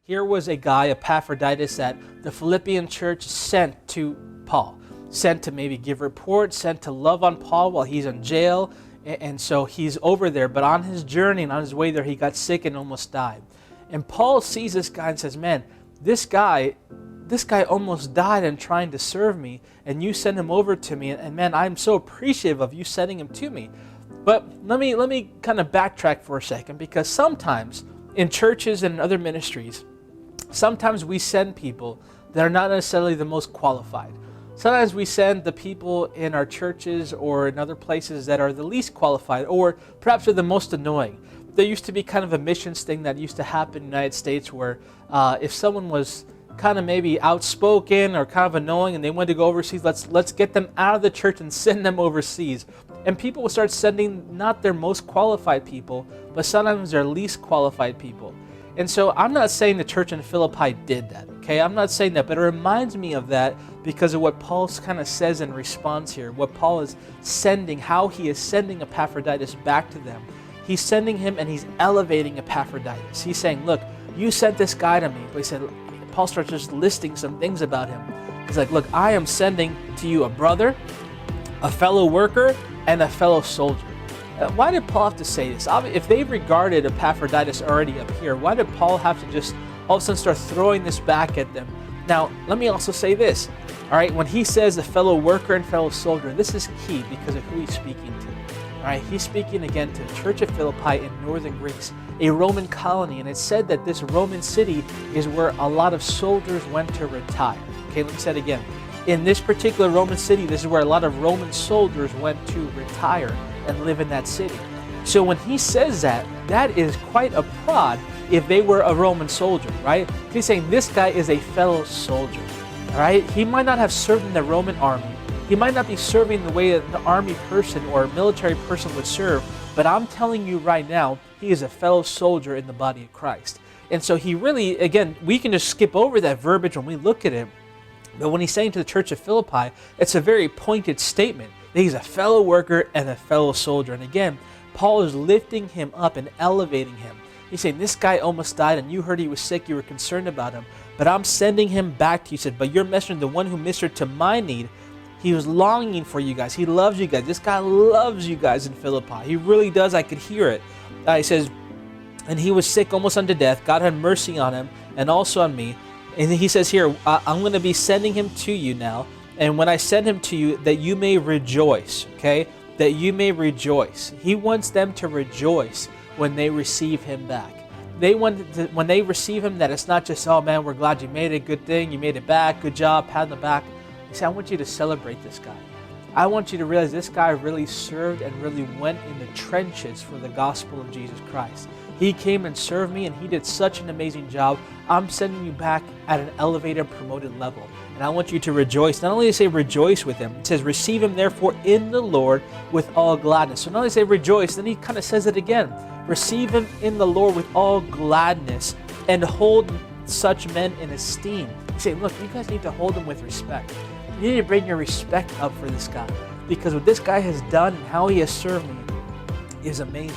Here was a guy, Epaphroditus, that the Philippian church sent to Paul, sent to maybe give reports, sent to love on Paul while he's in jail, and so he's over there. But on his journey and on his way there, he got sick and almost died. And Paul sees this guy and says, man, this guy almost died in trying to serve me, and you send him over to me, and man, I'm so appreciative of you sending him to me. But let me kind of backtrack for a second, because sometimes in churches and in other ministries, sometimes we send people that are not necessarily the most qualified. Sometimes we send the people in our churches or in other places that are the least qualified, or perhaps are the most annoying. There used to be kind of a missions thing that used to happen in the United States where if someone was kind of maybe outspoken or kind of annoying and they wanted to go overseas, let's get them out of the church and send them overseas. And people will start sending not their most qualified people, but sometimes their least qualified people. And so I'm not saying the church in Philippi did that, okay? I'm not saying that, but it reminds me of that because of what Paul kind of says in response here, what Paul is sending, how he is sending Epaphroditus back to them. He's sending him and he's elevating Epaphroditus. He's saying, look, you sent this guy to me. But he said, Paul starts just listing some things about him. He's like, look, I am sending to you a brother, a fellow worker, and a fellow soldier. Why did Paul have to say this? If they regarded Epaphroditus already up here, why did Paul have to just all of a sudden start throwing this back at them? Now, let me also say this. All right, when he says a fellow worker and fellow soldier, this is key because of who he's speaking to. All right, he's speaking again to the church of Philippi in northern Greece, a Roman colony, and it's said that this Roman city is where a lot of soldiers went to retire. Okay, let me say it again. In this particular Roman city, this is where a lot of Roman soldiers went to retire and live in that city. So when he says that, that is quite a prod if they were a Roman soldier, right? He's saying this guy is a fellow soldier, all right? He might not have served in the Roman army. He might not be serving the way an army person or a military person would serve, but I'm telling you right now, he is a fellow soldier in the body of Christ. And so he really, again, we can just skip over that verbiage when we look at it, but when he's saying to the church of Philippi, it's a very pointed statement. He's a fellow worker and a fellow soldier. And again, Paul is lifting him up and elevating him. He's saying, this guy almost died and you heard he was sick, you were concerned about him, but I'm sending him back to you. He said, but your messenger, the one who ministered to my need, he was longing for you guys. He loves you guys. This guy loves you guys in Philippi. He really does. I could hear it. He says, and he was sick almost unto death. God had mercy on him and also on me. And he says here, I'm going to be sending him to you now. And when I send him to you, that you may rejoice, okay? That you may rejoice. He wants them to rejoice when they receive him back. They want to, when they receive him, that it's not just, oh man, we're glad you made it, good thing, you made it back, good job, pat on the back. He said, I want you to celebrate this guy. I want you to realize this guy really served and really went in the trenches for the gospel of Jesus Christ. He came and served me, and he did such an amazing job. I'm sending you back at an elevated, promoted level. And I want you to rejoice. Not only to say rejoice with him, it says receive him therefore in the Lord with all gladness. So not only say rejoice, then he kind of says it again. Receive him in the Lord with all gladness and hold such men in esteem. He's saying, look, you guys need to hold him with respect. You need to bring your respect up for this guy, because what this guy has done and how he has served me is amazing.